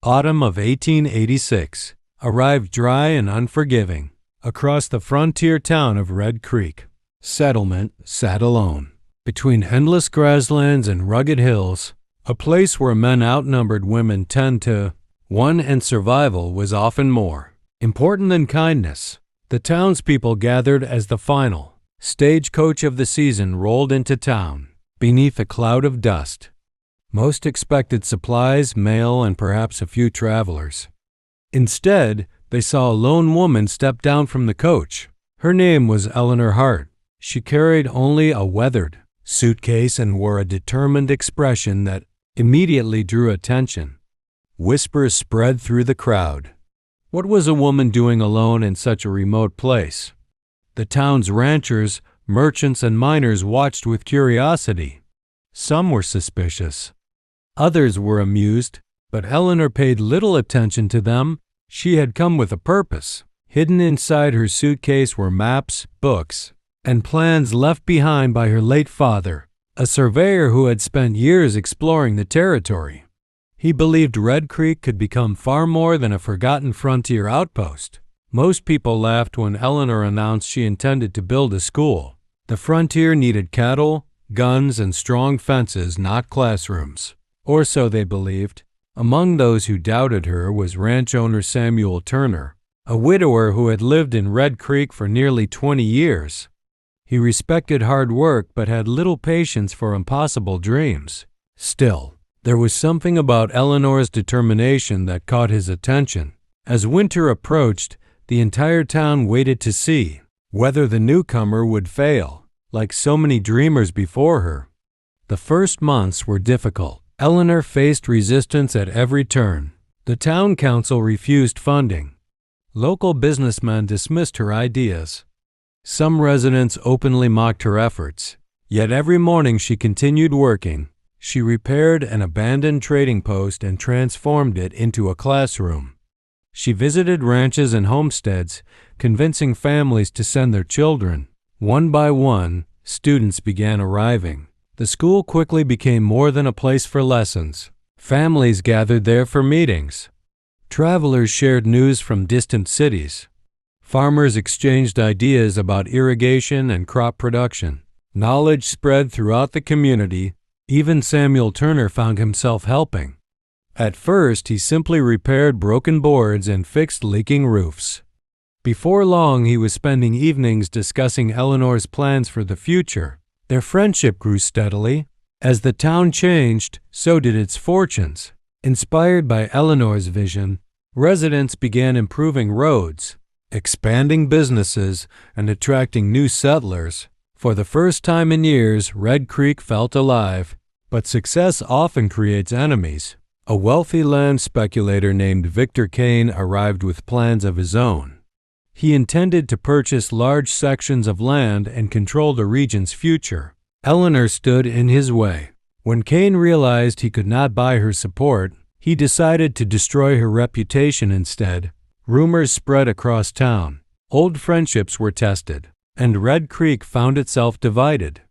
Autumn of 1886 arrived dry and unforgiving across the frontier town of Red Creek. Settlement sat alone between endless grasslands and rugged hills, a place where men outnumbered women 10-1 and survival was often more important than kindness. The townspeople gathered as the final stagecoach of the season rolled into town beneath a cloud of dust. Most expected supplies, mail, and perhaps a few travelers. Instead, they saw a lone woman step down from the coach. Her name was Eleanor Hart. She carried only a weathered suitcase and wore a determined expression that immediately drew attention. Whispers spread through the crowd. What was a woman doing alone in such a remote place? The town's ranchers, merchants, and miners watched with curiosity. Some were suspicious. Others were amused, but Eleanor paid little attention to them. She had come with a purpose. Hidden inside her suitcase were maps, books, and plans left behind by her late father, a surveyor who had spent years exploring the territory. He believed Red Creek could become far more than a forgotten frontier outpost. Most people laughed when Eleanor announced she intended to build a school. The frontier needed cattle, guns, and strong fences, not classrooms. Or so they believed. Among those who doubted her was ranch owner Samuel Turner, a widower who had lived in Red Creek for nearly 20 years. He respected hard work but had little patience for impossible dreams. Still, there was something about Eleanor's determination that caught his attention. As winter approached, the entire town waited to see whether the newcomer would fail, like so many dreamers before her. The first months were difficult. Eleanor faced resistance at every turn. The town council refused funding. Local businessmen dismissed her ideas. Some residents openly mocked her efforts. Yet every morning she continued working. She repaired an abandoned trading post and transformed it into a classroom. She visited ranches and homesteads, convincing families to send their children. One by one, students began arriving. The school quickly became more than a place for lessons. Families gathered there for meetings. Travelers shared news from distant cities. Farmers exchanged ideas about irrigation and crop production. Knowledge spread throughout the community. Even Samuel Turner found himself helping. At first, he simply repaired broken boards and fixed leaking roofs. Before long, he was spending evenings discussing Eleanor's plans for the future. Their friendship grew steadily. As the town changed, so did its fortunes. Inspired by Eleanor's vision, residents began improving roads, expanding businesses, and attracting new settlers. For the first time in years, Red Creek felt alive. But success often creates enemies. A wealthy land speculator named Victor Kane arrived with plans of his own. He intended to purchase large sections of land and control the region's future. Eleanor stood in his way. When Kane realized he could not buy her support, he decided to destroy her reputation instead. Rumors spread across town. Old friendships were tested, and Red Creek found itself divided.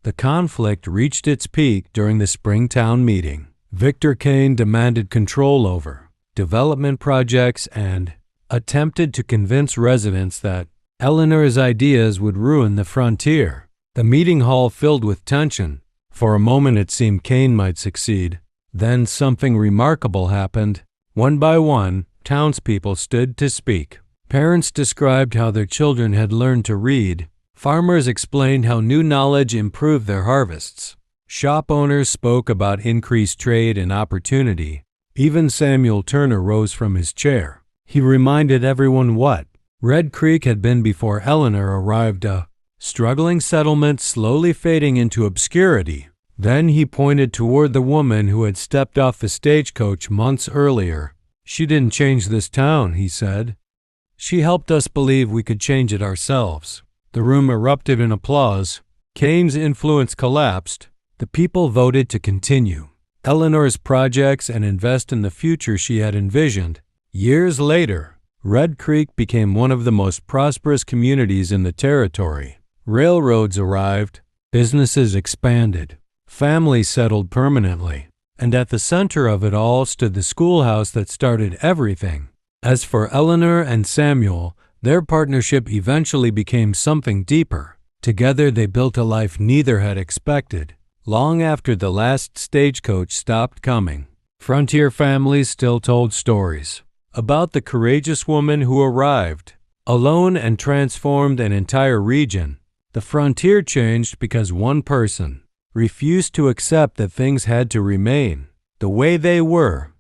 The conflict reached its peak during the Springtown meeting. Victor Kane demanded control over development projects and attempted to convince residents that Eleanor's ideas would ruin the frontier. The meeting hall filled with tension. For a moment it seemed Kane might succeed. Then something remarkable happened. One by one, townspeople stood to speak. Parents described how their children had learned to read. Farmers explained how new knowledge improved their harvests. Shop owners spoke about increased trade and opportunity. Even Samuel Turner rose from his chair. He reminded everyone what Red Creek had been before Eleanor arrived, a struggling settlement slowly fading into obscurity. Then he pointed toward the woman who had stepped off the stagecoach months earlier. "She didn't change this town," he said. "She helped us believe we could change it ourselves." The room erupted in applause. Kane's influence collapsed. The people voted to continue Eleanor's projects and invest in the future she had envisioned. Years later, Red Creek became one of the most prosperous communities in the territory. Railroads arrived, businesses expanded, families settled permanently. And at the center of it all stood the schoolhouse that started everything. As for Eleanor and Samuel, their partnership eventually became something deeper. Together they built a life neither had expected. Long after the last stagecoach stopped coming, frontier families still told stories about the courageous woman who arrived alone and transformed an entire region. The frontier changed because one person refused to accept that things had to remain the way they were.